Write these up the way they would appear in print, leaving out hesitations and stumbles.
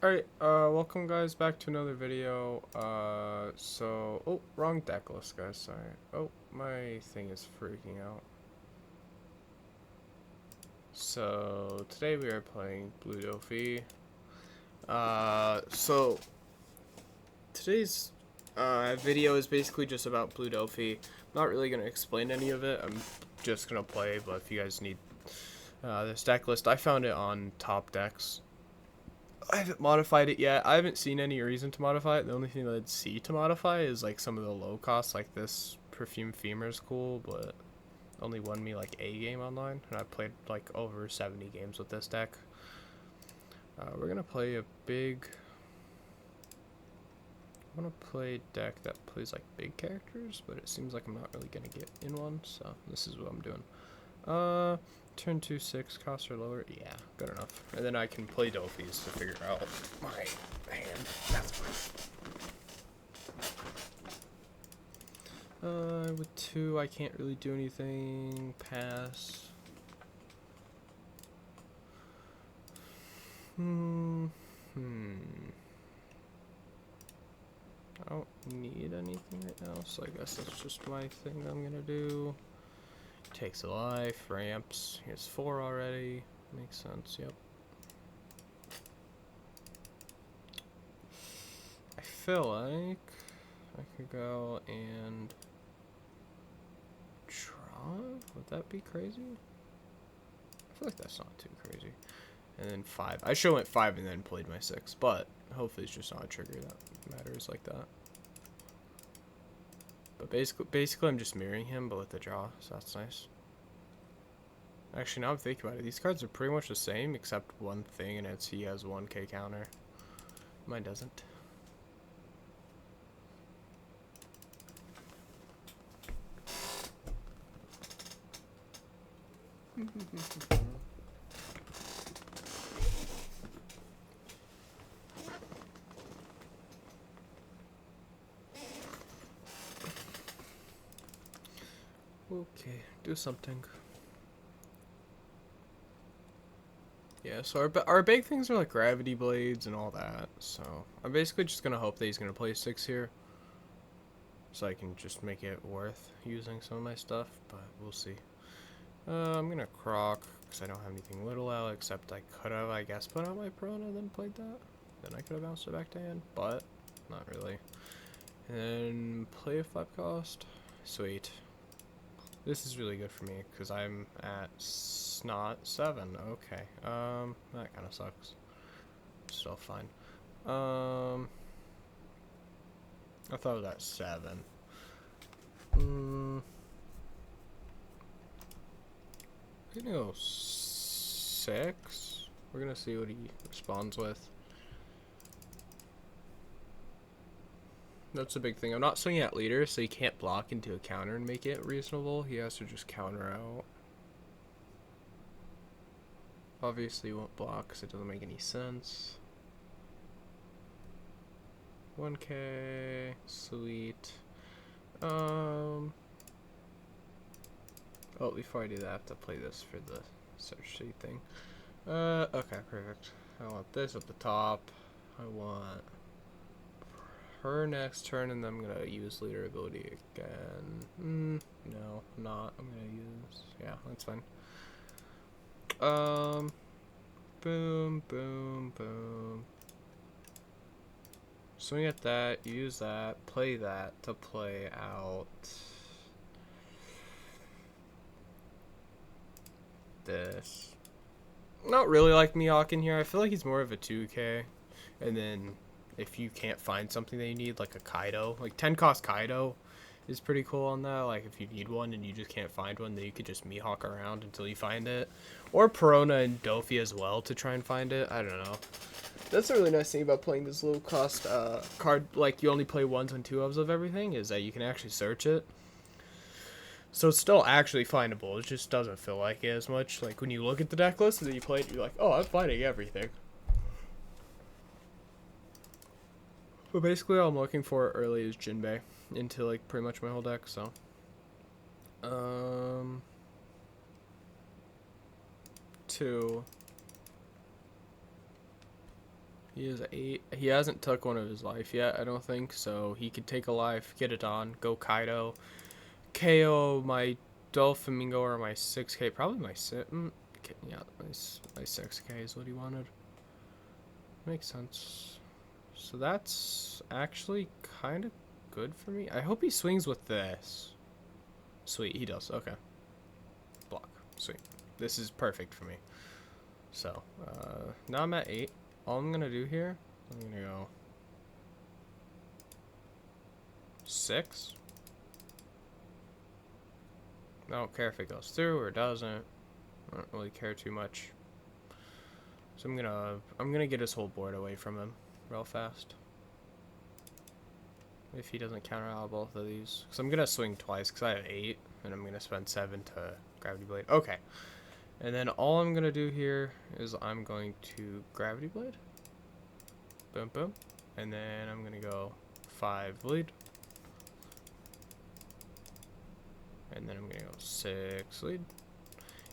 Alright, welcome guys back to another video. Oh, wrong deck list, guys, sorry. Oh, my thing is freaking out. So, today we are playing Blue Doffy. Today's, video is basically just about Blue Doffy. I'm not really gonna explain any of it, I'm just gonna play, but if you guys need, this deck list, I found it on Top Decks. I haven't modified it yet. I haven't seen any reason to modify it. The only thing that I'd see to modify is like some of the low costs, like this Perfume Femur is cool, but only won me like a game online, and I played like over 70 games with this deck. We're gonna play a big. I want to play a deck that plays like big characters, but it seems like I'm not really gonna get in one, so this is what I'm doing. Turn 2 6 cost or lower. Yeah, good enough. And then I can play Doffy's to figure out my hand. That's fine. With 2, I can't really do anything. Pass. I don't need anything right now, so I guess that's just my thing I'm gonna do. Takes a life, ramps. He has 4 already. Makes sense, yep. I feel like I could go and draw? Would that be crazy? I feel like that's not too crazy. And then 5. I should have went 5 and then played my 6, but hopefully it's just not a trigger that matters like that. But basically I'm just mirroring him, but with the draw, so that's nice. Actually, now I'm thinking about it, these cards are pretty much the same, except one thing, and it's he has 1k counter. Mine doesn't. Okay, do something. Yeah, so our big things are like gravity blades and all that. So I'm basically just gonna hope that he's gonna play 6 here, so I can just make it worth using some of my stuff. But we'll see. I'm gonna croc because I don't have anything little out except I could have, I guess, put out my Prona and then played that. Then I could have bounced it back to hand, but not really. And then play a 5 cost. Sweet. This is really good for me because I'm at snot 7. Okay. That kind of sucks. Still fine. I thought it was at 7. I'm gonna go 6. We're gonna see what he responds with. That's a big thing. I'm not swinging at leader, so he can't block into a counter and make it reasonable. He has to just counter out. Obviously, he won't block because it doesn't make any sense. 1k. Sweet. Oh, before I do that, I have to play this for the search sheet thing. Okay, perfect. I want this at the top. I want her next turn, and then I'm gonna use leader ability again. No, I'm not. I'm gonna use, yeah, that's fine. Boom, boom, boom. Swing at that, use that, play that to play out this. Not really like Mihawk in here. I feel like he's more of a 2k. And then if you can't find something that you need, like a Kaido, like 10 cost Kaido is pretty cool on that. Like if you need one and you just can't find one, then you could just Mihawk around until you find it. Or Perona and Doffy as well to try and find it. I don't know. That's a really nice thing about playing this low cost card, like you only play 1s and 2s of everything, is that you can actually search it. So it's still actually findable, it just doesn't feel like it as much. Like when you look at the deck list and then you play it, you're like, oh, I'm finding everything. But basically all I'm looking for early is Jinbei into like pretty much my whole deck, so. 2. He is 8. He hasn't took one of his life yet, I don't think, so he could take a life, get it on, go Kaido, KO my Doflamingo or my 6k, probably my 6, yeah, my 6k is what he wanted. Makes sense. So that's actually kind of good for me. I hope he swings with this. Sweet, he does, okay. Block, sweet. This is perfect for me. So, now I'm at 8. All I'm gonna do here, I'm gonna go 6. I don't care if it goes through or doesn't. I don't really care too much. So I'm gonna get his whole board away from him real fast. If he doesn't counter out both of these, because I'm gonna swing twice because I have 8, and I'm gonna spend 7 to Gravity Blade. Okay. And then all I'm going to do here is I'm going to Gravity Blade. Boom, boom. And then I'm going to go 5 lead. And then I'm going to go 6 lead.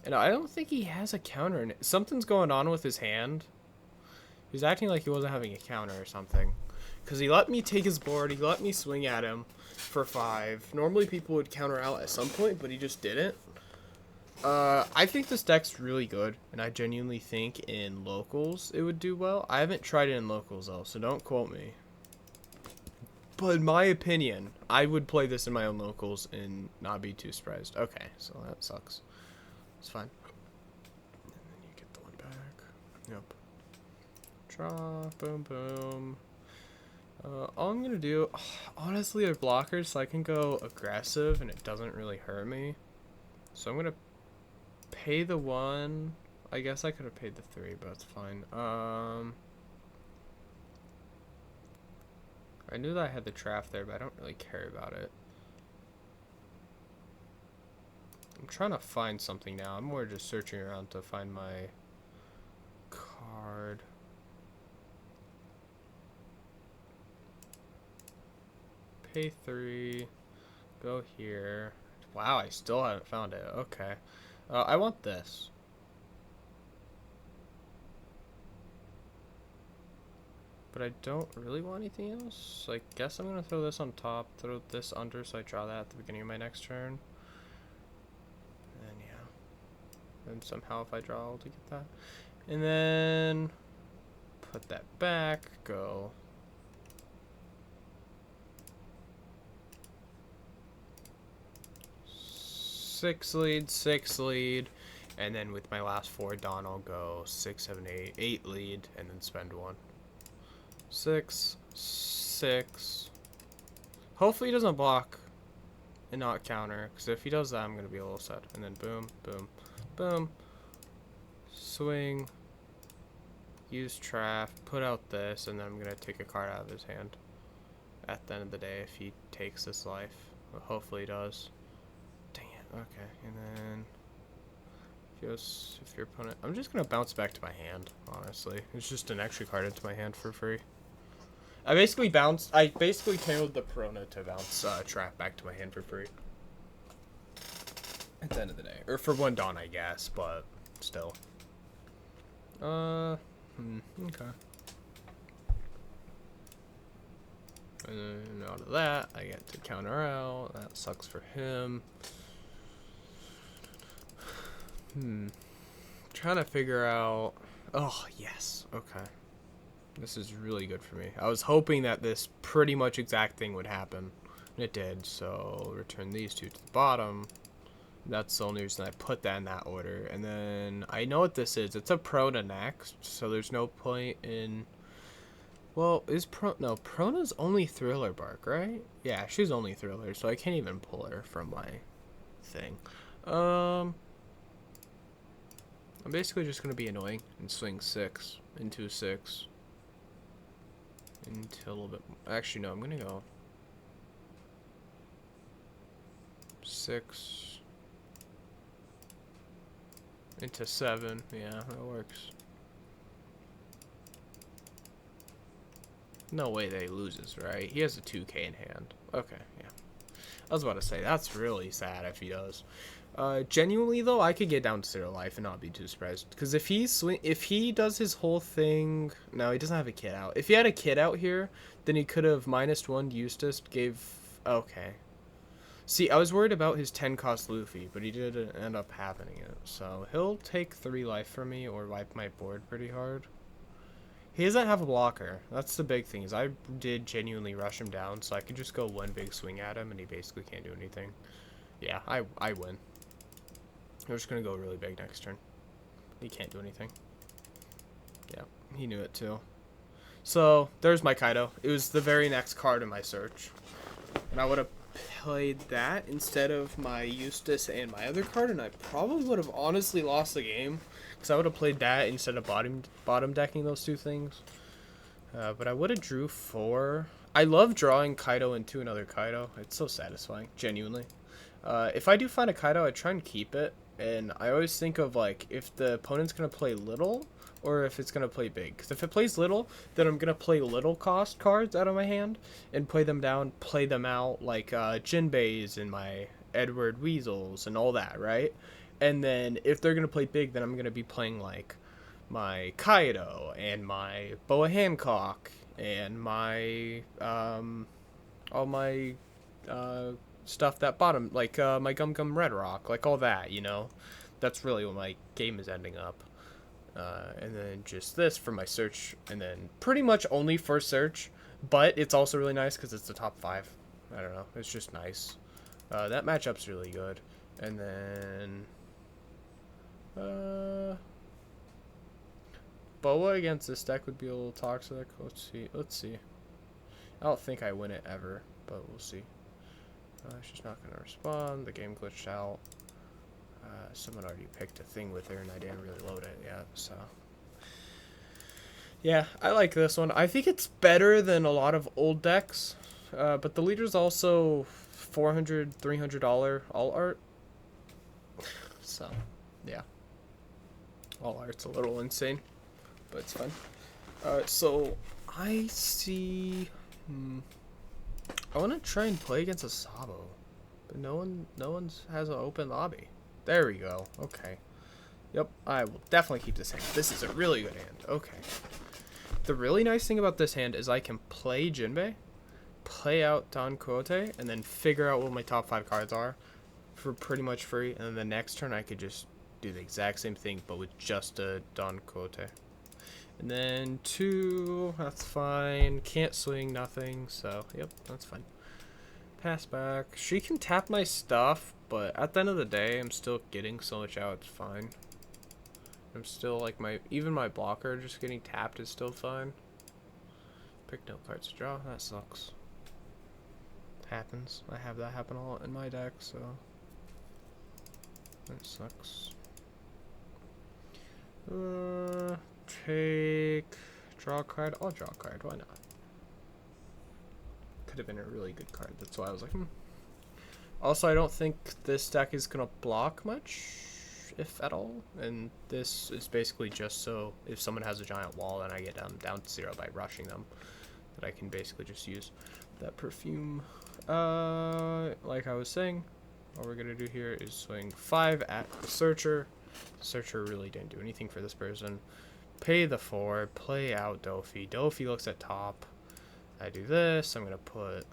And I don't think he has a counter in it. Something's going on with his hand. He's acting like he wasn't having a counter or something. Because he let me take his board. He let me swing at him for 5. Normally people would counter out at some point, but he just didn't. I think this deck's really good, and I genuinely think in locals it would do well. I haven't tried it in locals though, so don't quote me. But in my opinion, I would play this in my own locals and not be too surprised. Okay, so that sucks. It's fine. And then you get the one back. Yep. Draw, boom, boom. All I'm gonna do, honestly, they're blockers, so I can go aggressive and it doesn't really hurt me. So I'm gonna pay the 1. I guess I could have paid the 3, but it's fine. I knew that I had the trap there, but I don't really care about it. I'm trying to find something now. I'm more just searching around to find my card. Pay 3. Go here. Wow, I still haven't found it. Okay. I want this. But I don't really want anything else. So I guess I'm going to throw this on top, throw this under so I draw that at the beginning of my next turn. And then, yeah. And somehow if I draw, I'll get that. And then put that back, go. Six lead, and then with my last 4 Dawn, I'll go 6, 7, 8 lead, and then spend 1. 6, 6. Hopefully he doesn't block and not counter, because if he does that, I'm gonna be a little sad. And then boom, boom, boom. Swing. Use trap. Put out this, and then I'm gonna take a card out of his hand. At the end of the day, if he takes this life, well, hopefully he does. Okay, and then if your opponent, I'm just gonna bounce back to my hand. Honestly, it's just an extra card into my hand for free. I basically tailed the Perona to bounce trap back to my hand for free. At the end of the day, or for 1 Dawn, I guess, but still. Okay. And then out of that, I get to counter out. That sucks for him. Trying to figure out. Oh, yes. Okay. This is really good for me. I was hoping that this pretty much exact thing would happen. And it did. So, return these 2 to the bottom. That's the only reason I put that in that order. And then, I know what this is. It's a Prona next. So, there's no point in. Well, no, Prona's only Thriller Bark, right? Yeah, she's only Thriller. So, I can't even pull her from my thing. I'm basically just going to be annoying and swing 6 into 6 into a little bit. Actually, no, I'm going to go 6 into 7. Yeah, that works. No way that he loses, right? He has a 2k in hand. Okay, yeah. I was about to say, that's really sad if he does. Genuinely though, I could get down to 0 life and not be too surprised. Because if he does his whole thing, no, he doesn't have a kid out. If he had a kid out here, then he could have -1 Eustace gave. Okay. See, I was worried about his 10 cost Luffy, but he didn't end up happening it. So he'll take 3 life from me or wipe my board pretty hard. He doesn't have a blocker. That's the big thing. Is I did genuinely rush him down, so I could just go one big swing at him, and he basically can't do anything. Yeah, I win. We're just gonna go really big next turn. He can't do anything. Yeah, he knew it too. So there's my Kaido. It was the very next card in my search, and I would have played that instead of my Eustace and my other card, and I probably would have honestly lost the game because I would have played that instead of bottom decking those two things. But I would have drew 4. I love drawing Kaido into another Kaido. It's so satisfying, genuinely. If I do find a Kaido, I try and keep it. And I always think of, like, if the opponent's going to play little or if it's going to play big. Because if it plays little, then I'm going to play little cost cards out of my hand and play them down, play them out, like Jinbeis and my Edward Weasels and all that, right? And then if they're going to play big, then I'm going to be playing, like, my Kaido and my Boa Hancock and my, all my, stuff that bottom, like my Gum Gum Red Rock, like all that, you know. That's really what my game is ending up. And then just this for my search, and then pretty much only for search, but it's also really nice because it's the top 5. I don't know, it's just nice. That matchup's really good. And then Boa against this deck would be a little toxic. Let's see. I don't think I win it ever, but we'll see. She's not going to respond. The game glitched out. Someone already picked a thing with her, and I didn't really load it yet, so. Yeah, I like this one. I think it's better than a lot of old decks, but the leader's also $400, $300 all art. So, yeah. All art's a little insane, but it's fun. So, I see... I want to try and play against a Sabo, but no one has an open lobby. There we go. Okay. Yep, I will definitely keep this hand. This is a really good hand. Okay. The really nice thing about this hand is I can play Jinbei, play out Don Quixote, and then figure out what my top 5 cards are for pretty much free, and then the next turn I could just do the exact same thing, but with just a Don Quixote. And then 2, that's fine. Can't swing, nothing, so, yep, that's fine. Pass back. She can tap my stuff, but at the end of the day, I'm still getting so much out, it's fine. I'm still, like, even my blocker just getting tapped is still fine. Pick no cards to draw, that sucks. Happens. I have that happen a lot in my deck, so that sucks. Draw a card. I'll draw a card. Why not? Could have been a really good card. That's why I was like, Also, I don't think this deck is gonna block much, if at all. And this is basically just so if someone has a giant wall and I get down to 0 by rushing them, that I can basically just use that perfume. Like I was saying, all we're gonna do here is swing 5 at the Searcher. Searcher really didn't do anything for this person. Pay the 4, play out Doffy. Doffy looks at top. I do this, I'm gonna put...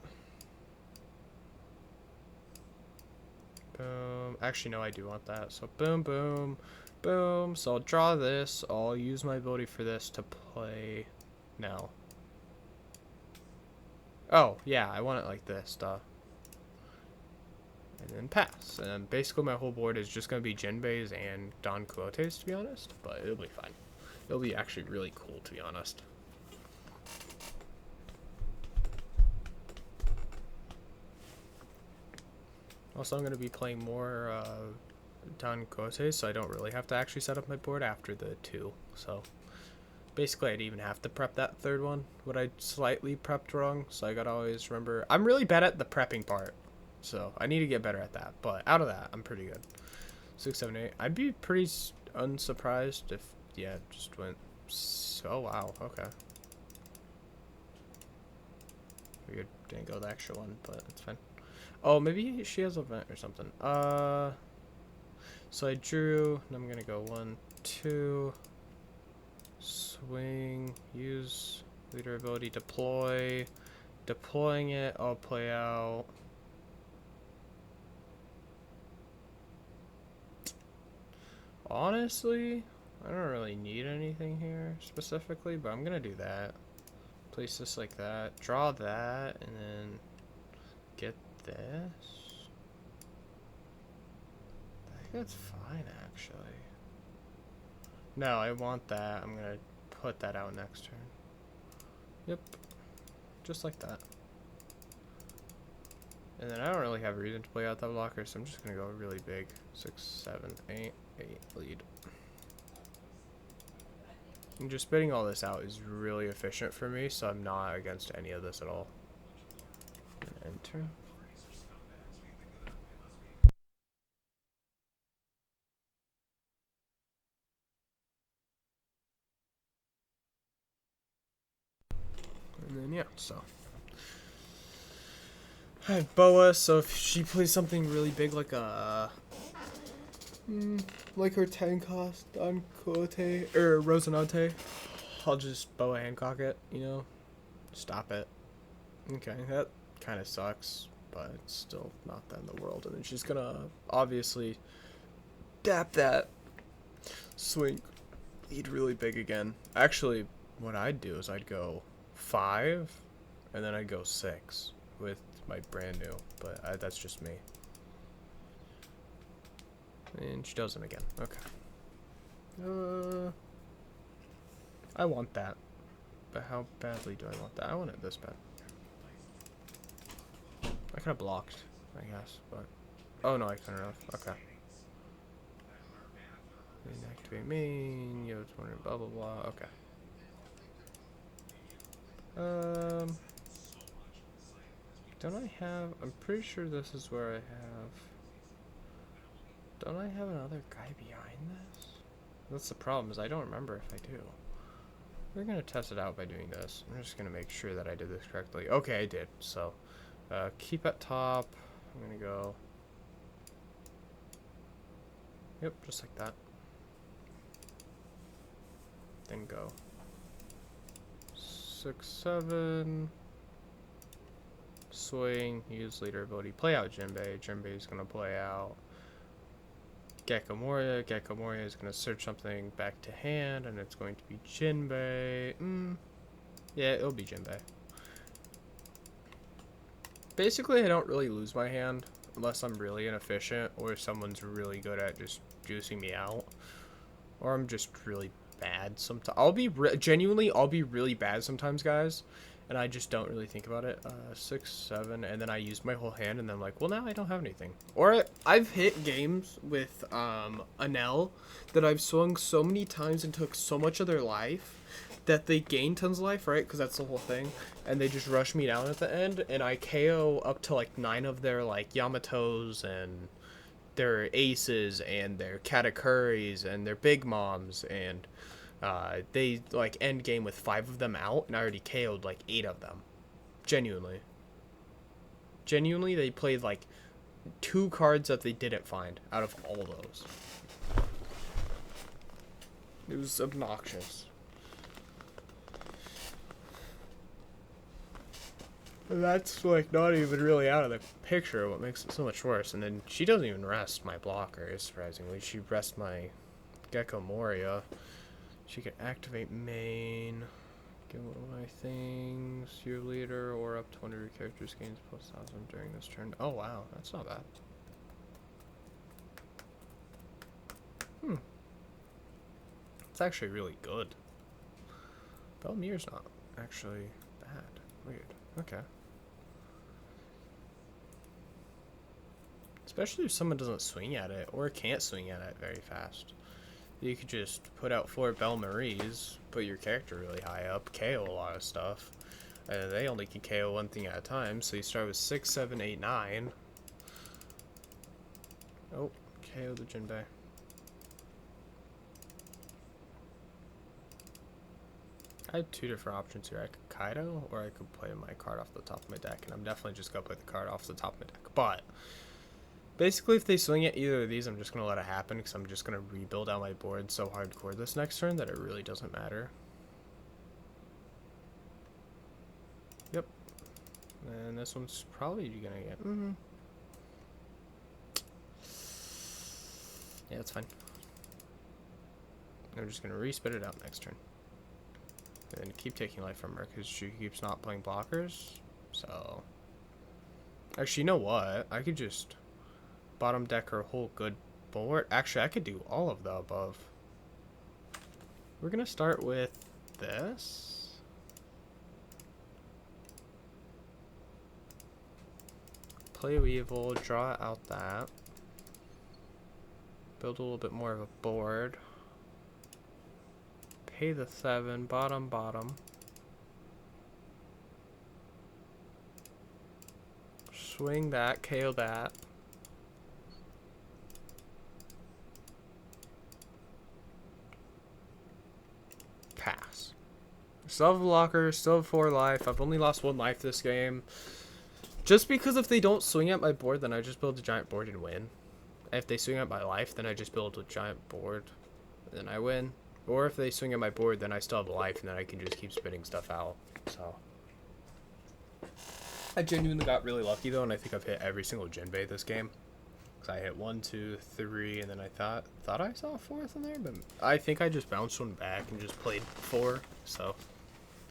Boom. Actually, no, I do want that. So boom, boom, boom. So I'll draw this. I'll use my ability for this to play now. Oh, yeah, I want it like this, duh. And then pass. And basically my whole board is just going to be Jinbeis and Don Quixotes, to be honest. But it'll be fine. It'll be actually really cool, to be honest. Also, I'm going to be playing more Don Quixotes, so I don't really have to actually set up my board after the 2. So, basically, I'd even have to prep that 3rd one. What I slightly prepped wrong, so I got to always remember. I'm really bad at the prepping part, so I need to get better at that. But out of that, I'm pretty good. 6, 7, 8. I'd be pretty unsurprised if, yeah, it just went. Oh, wow, okay. Weird, didn't go the extra one, but it's fine. Oh, maybe she has a vent or something. So I drew, and I'm gonna go 1, 2, swing, use leader ability, deploy. Deploying it, I'll play out. Honestly, I don't really need anything here specifically, but I'm gonna do that. Place this like that, draw that, and then get this. I think that's fine, actually. No, I want that. I'm gonna put that out next turn. Yep, just like that. And then I don't really have a reason to play out that blocker, so I'm just gonna go really big. 6, 7, 8, 8 lead. And just spitting all this out is really efficient for me, so I'm not against any of this at all. Enter. And then yeah, so I have Boa, so if she plays something really big like a like her 10 cost on Cote or Rosinante, I'll just Boa Hancock it, you know? Stop it. Okay, that kind of sucks, but it's still not the end of the world. And then she's gonna obviously dap that swing lead really big again. Actually, what I'd do is I'd go 5 and then I'd go 6 with my brand new, but that's just me. And she doesn't again. Okay. I want that, but how badly do I want that? I want it this bad. I could have blocked, I guess, but oh no, I couldn't have. Okay. Inactivate main. Yo, 20. Blah blah blah. Okay. Don't I have? I'm pretty sure this is where I have. Don't I have another guy behind this? That's the problem, is I don't remember if I do. We're gonna test it out by doing this. I'm just gonna make sure that I did this correctly. Okay, I did. So, keep at top. I'm gonna go. Yep, just like that. Then go. 6, 7. Swing. Use leader ability. Play out Jinbei. Jinbei is gonna play out Gecko Moria. Gecko Moria is going to search something back to hand, and it's going to be Jinbei. Yeah, it'll be Jinbei. Basically, I don't really lose my hand unless I'm really inefficient or someone's really good at just juicing me out. Or I'm just really bad sometimes. I'll be really bad sometimes, guys. And I just don't really think about it. 6, 7, and then I use my whole hand, and then I'm like, well, now I don't have anything. Or I've hit games with Anel that I've swung so many times and took so much of their life that they gain tons of life, right? Because that's the whole thing. And they just rush me down at the end, and I KO up to like 9 of their like Yamatos and their aces and their Katakuris and their big moms, and they like end game with 5 of them out, and I already KO'd like 8 of them. Genuinely, they played like 2 cards that they didn't find out of all those. It was obnoxious. And that's like not even really out of the picture, what makes it so much worse. And then she doesn't even rest my blocker, surprisingly. She rests my Gecko Moria. She can activate main, get one of my things, your leader, or up to 1 of your characters gains plus 1,000 during this turn. Oh wow, that's not bad. It's actually really good. Belmir's not actually bad. Weird. Okay. Especially if someone doesn't swing at it, or can't swing at it very fast. You could just put out 4 Belmaries, put your character really high up, KO a lot of stuff. And they only can KO one thing at a time, so you start with 6, 7, 8, 9. Oh, KO the Jinbei. I have 2 different options here. I could Kaido, or I could play my card off the top of my deck, and I'm definitely just going to play the card off the top of my deck. But Basically, if they swing at either of these, I'm just going to let it happen because I'm just going to rebuild out my board so hardcore this next turn that it really doesn't matter. Yep. And this one's probably going to get... Yeah, that's fine. I'm just going to re-spit it out next turn. And keep taking life from her because she keeps not playing blockers. So... Actually, you know what? I could just... bottom deck her whole good board. Actually, I could do all of the above. We're gonna start with this. Play Weevil, draw out that. Build a little bit more of a board. Pay the 7, bottom. Swing that, KO that. Pass. Still have a blocker, still have 4 life. I've only lost 1 life this game. Just because if they don't swing at my board, then I just build a giant board and win. If they swing at my life, then I just build a giant board and then I win. Or if they swing at my board, then I still have life and then I can just keep spitting stuff out. So I genuinely got really lucky though, and I think I've hit every single Jinbei this game. I hit 1, 2, 3, and then I thought I saw a 4th in there, but I think I just bounced one back and just played 4, so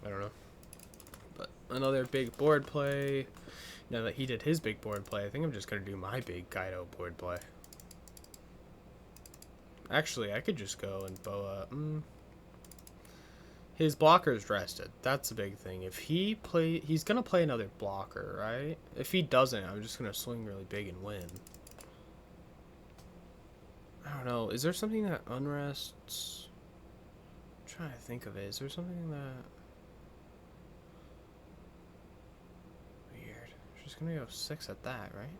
I don't know. But another big board play. Now that he did his big board play, I think I'm just gonna do my big Kaido board play. Actually, I could just go and boa. His blocker's rested. That's a big thing. If he's gonna play another blocker, right? If he doesn't, I'm just gonna swing really big and win. I don't know. Is there something that unrests? I'm trying to think of it. Is there something that... Weird. She's gonna go 6 at that, right?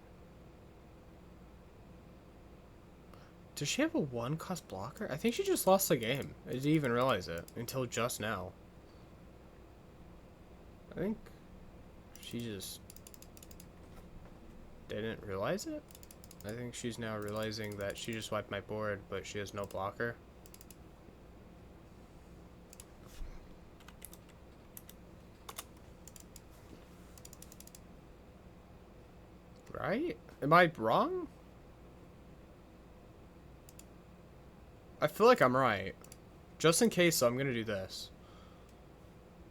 Does she have a 1-cost blocker? I think she just lost the game. I didn't even realize it until just now. I think she just didn't realize it. I think she's now realizing that she just wiped my board, but she has no blocker. Right? Am I wrong? I feel like I'm right. Just in case, so I'm gonna do this.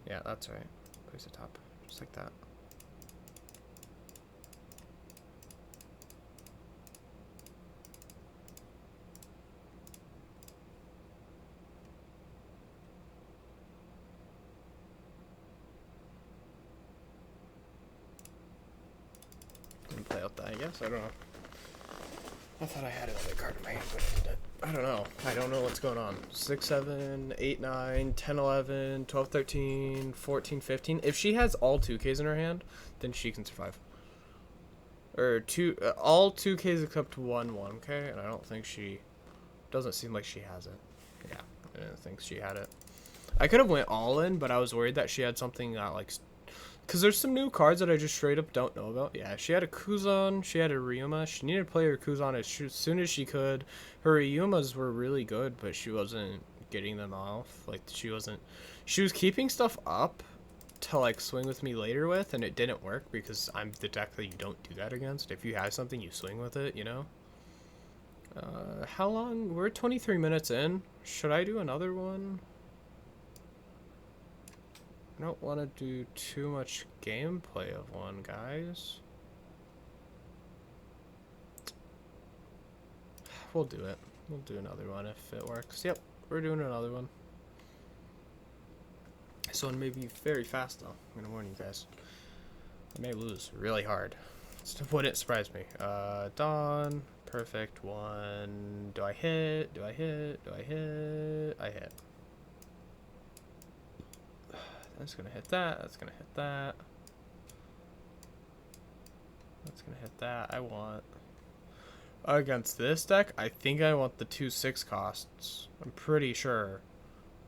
Yeah, that's right. Place the top. Just like that. Play out that, I guess. I don't know. I thought I had another card in my hand, but I don't know. I don't know what's going on. 6, 7, 8, 9, 10, 11, 12, 13, 14, 15. If she has all 2Ks in her hand, then she can survive. Or all 2Ks except 1 1K, and I don't think she... Doesn't seem like she has it. Yeah, I didn't think she had it. I could have went all in, but I was worried that she had something that, like... Because there's some new cards that I just straight up don't know about. Yeah, she had a Kuzan, she had a Ryuma. She needed to play her Kuzan as soon as she could. Her Ryumas were really good, but she wasn't getting them off. Like, she was keeping stuff up to, like, swing with me later with, and it didn't work because I'm the deck that you don't do that against. If you have something, you swing with it, you know? How long? We're 23 minutes in. Should I do another one? I don't want to do too much gameplay of one, guys. We'll do it. We'll do another one if it works. Yep, we're doing another one. This one may be very fast, though. I'm going to warn you guys. I may lose really hard. It wouldn't surprise me. Dawn. Perfect. 1. Do I hit? Do I hit? Do I hit? I hit. That's gonna hit that. That's gonna hit that. That's gonna hit that. I want... Against this deck, I think I want the 2 6 costs. I'm pretty sure.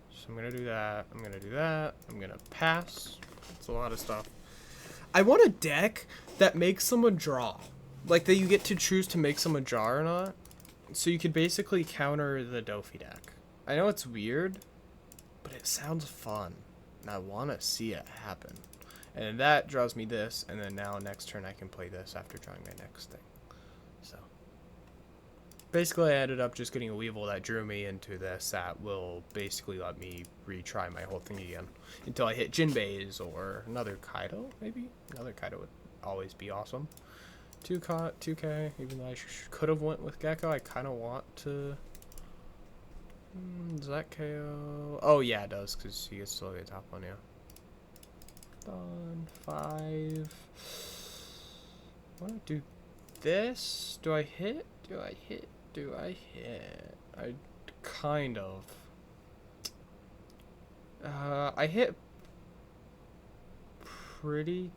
So I'm gonna do that. I'm gonna do that. I'm gonna pass. That's a lot of stuff. I want a deck that makes someone draw. Like that you get to choose to make some ajar or not. So you could basically counter the Doffy deck. I know it's weird, but it sounds fun. And I want to see it happen. And that draws me this, and then now next turn I can play this after drawing my next thing. So basically I ended up just getting a Weevil that drew me into this that will basically let me retry my whole thing again. Until I hit Jinbeis or another Kaido, maybe? Another Kaido would always be awesome. 2K, even though I could have went with Gecko, I kind of want to... does that KO? Oh yeah, it does, because he gets to look at the top one, yeah. Done. 5. I want to do this. Do I hit? Do I hit? Do I hit? I kind of. I hit pretty...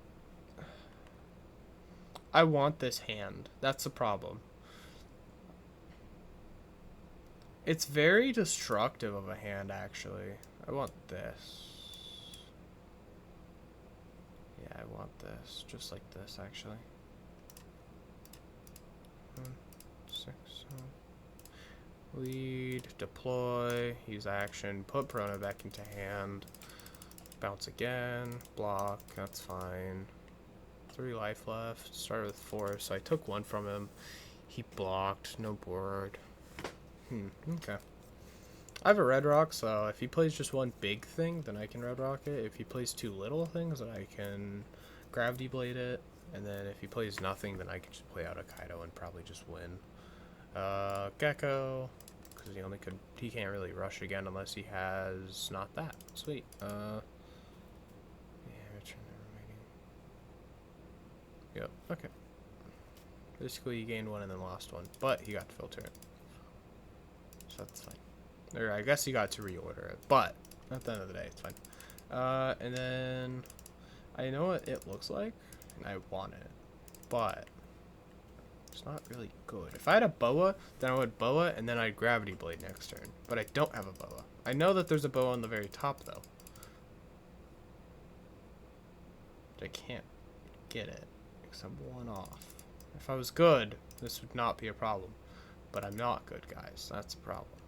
I want this hand. That's the problem. It's very destructive of a hand, actually. I want this. Yeah, I want this. Just like this, actually. 6, 7. Lead, deploy, use action, put Perona back into hand. Bounce again, block, that's fine. 3 life left, started with 4, so I took 1 from him. He blocked, no board. Okay. I have a red rock, so if he plays just one big thing, then I can red rock it. If he plays 2 little things, then I can gravity blade it. And then if he plays nothing, then I can just play out a Kaido and probably just win. Gecko, because he can't really rush again unless he has not that. Sweet. Yep, okay. Basically, he gained 1 and then lost 1, but he got to filter it. So that's fine. Or I guess he got to reorder it, but at the end of the day, it's fine. And then I know what it looks like, and I want it, but it's not really good. If I had a boa, then I would boa, and then I'd gravity blade next turn. But I don't have a boa. I know that there's a boa on the very top, though. But I can't get it. I'm 1 off. If I was good, this would not be a problem. But I'm not good, guys. That's a problem.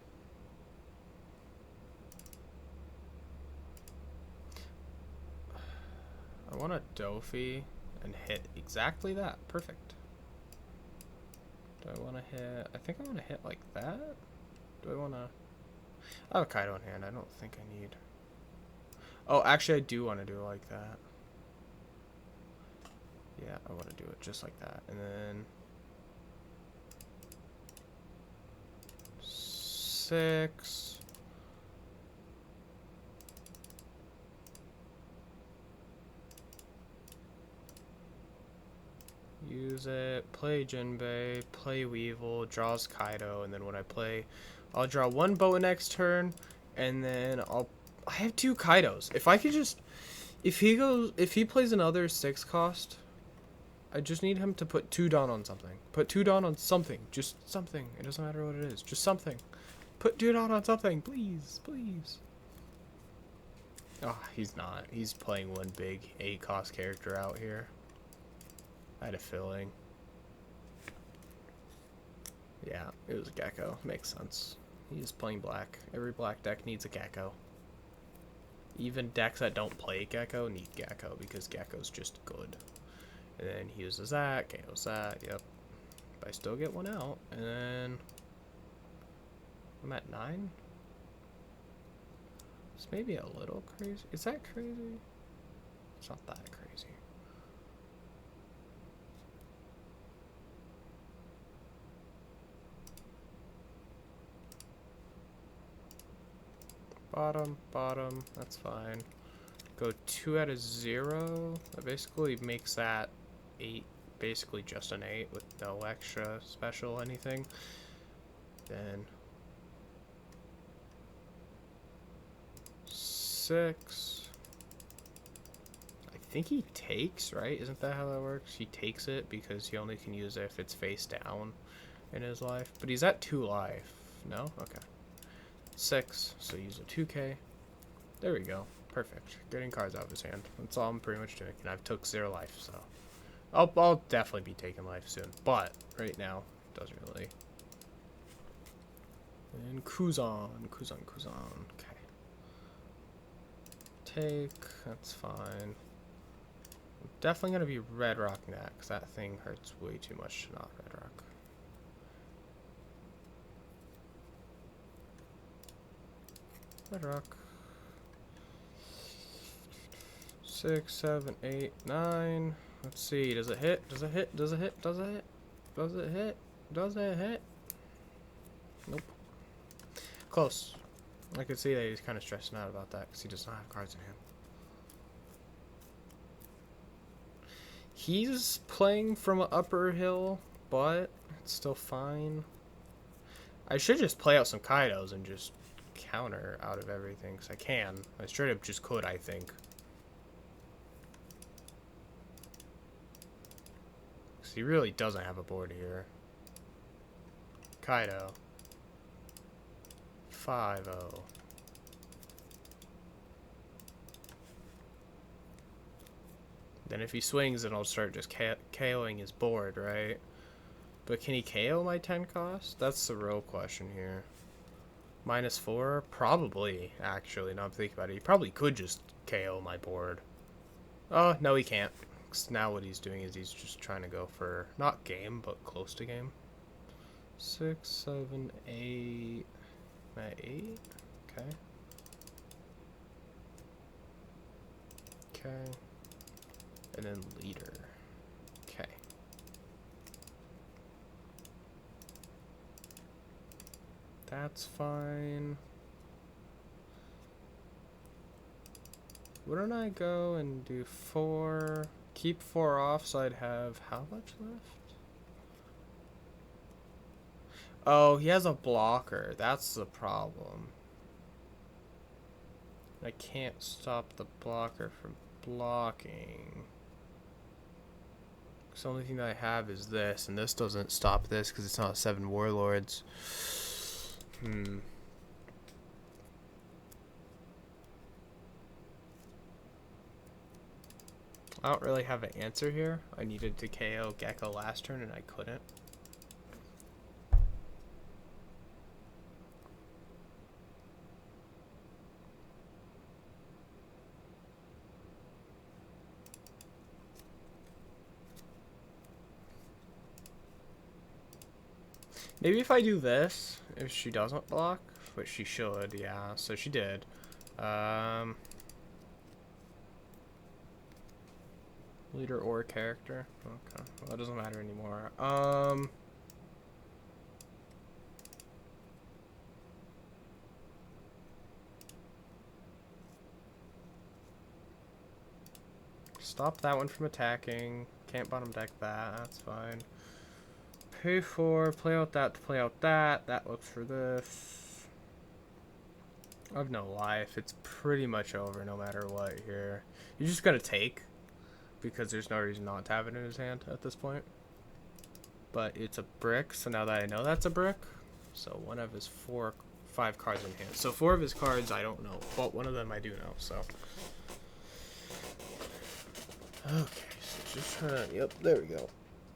I want a Doffy and hit exactly that. Perfect. Do I want to hit... I think I want to hit like that. Do I want to... I have a Kaido in hand. I don't think I need... Oh, actually, I do want to do it like that. Yeah, I want to do it just like that. And then 6. Use it, play Jinbei, play Weevil, draws Kaido, and then when I play, I'll draw 1 boa next turn, and then I have 2 Kaidos. If I could just, if he plays another 6 cost, I just need him to put 2 down on something. Put 2 down on something. Just something. It doesn't matter what it is. Just something. Put 2 down on something. Please. Please. Oh, he's not. He's playing 1 big 8 cost character out here. I had a feeling. Yeah, it was a Gecko. Makes sense. He's playing black. Every black deck needs a Gecko. Even decks that don't play Gecko need Gecko because Gecko's just good. And then he uses that, KOs that, yep. But I still get 1 out, and then I'm at 9? It's maybe a little crazy. Is that crazy? It's not that crazy. Bottom, that's fine. Go 2 out of 0. That basically makes that 8, basically just an 8 with no extra special anything. Then 6. I think he takes, right? Isn't that how that works? He takes it because he only can use it if it's face down in his life. But he's at 2 life. No? Okay. 6, so use a 2k. There we go. Perfect. Getting cards out of his hand. That's all I'm pretty much doing. And I've took 0 life, so I'll definitely be taking life soon, but right now, doesn't really. And Kuzan. Okay. Take, that's fine. I'm definitely gonna be Red Rocking that, because that thing hurts way too much to not Red Rock. Red Rock. 6, 7, 8, 9. Let's see. Does it hit? Does it hit? Does it hit? Does it hit? Does it hit? Does it hit? Nope. Close. I could see that he's kind of stressing out about that because he does not have cards in hand. He's playing from an upper hill, but it's still fine. I should just play out some Kaidos and just counter out of everything because I can. I straight up just could, I think. Because he really doesn't have a board here. Kaido. 5-0. Then if he swings, then I'll start just KOing his board, right? But can he KO my 10 cost? That's the real question here. -4? Probably, actually. Now I'm thinking about it. He probably could just KO my board. Oh, no he can't. 'Cause now what he's doing is he's just trying to go for, not game, but close to game. 6, 7, 8... I'm at 8? Okay. Okay. And then leader. Okay. That's fine. Wouldn't I go and do 4? Keep 4 off so I'd have how much left? Oh, he has a blocker. That's the problem. I can't stop the blocker from blocking. The only thing that I have is this, and this doesn't stop this because it's not 7 warlords. I don't really have an answer here. I needed to KO Gecko last turn and I couldn't. Maybe if I do this, if she doesn't block, which she should, yeah, so she did. Leader or character. Okay, well, that doesn't matter anymore. Stop that one from attacking. Can't bottom deck that, that's fine. Pay for, play out that to play out that. That looks for this. I have no life. It's pretty much over no matter what here. You're just gonna take because there's no reason not to have it in his hand at this point. But it's a brick, so now that I know that's a brick, so one of his 5 cards in hand. So 4 of his cards I don't know, but one of them I do know, so. Okay, so just trying to, yep, there we go.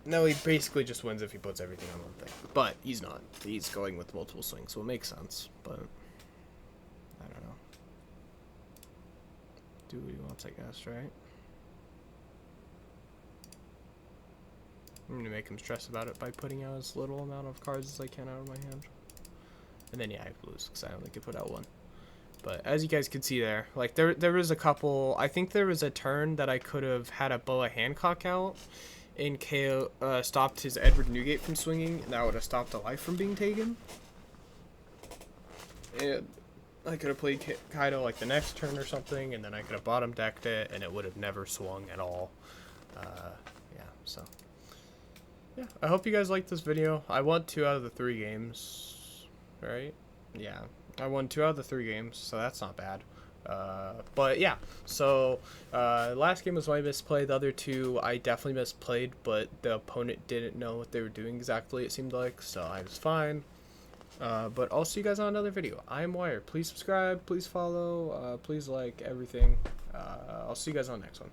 No, he basically just wins if he puts everything on one thing. But he's not. He's going with multiple swings, so it makes sense. But I don't know. Do what he wants, I guess, right? I'm going to make him stress about it by putting out as little amount of cards as I can out of my hand. And then, yeah, I lose, because I only could put out 1. But as you guys can see there, like, there was a couple... I think there was a turn that I could have had a Boa Hancock out and KO stopped his Edward Newgate from swinging, and that would have stopped a life from being taken. And I could have played Kaido like the next turn or something, and then I could have bottom decked it, and it would have never swung at all. Yeah, so. Yeah, I hope you guys liked this video. I won 2 out of the 3 games, right? Yeah, I won 2 out of the 3 games, so that's not bad. But yeah, so last game was my misplay. The other 2 I definitely misplayed, but the opponent didn't know what they were doing exactly, it seemed like, so I was fine. But I'll see you guys on another video. I am Wire. Please subscribe, please follow, please like everything. I'll see you guys on the next one.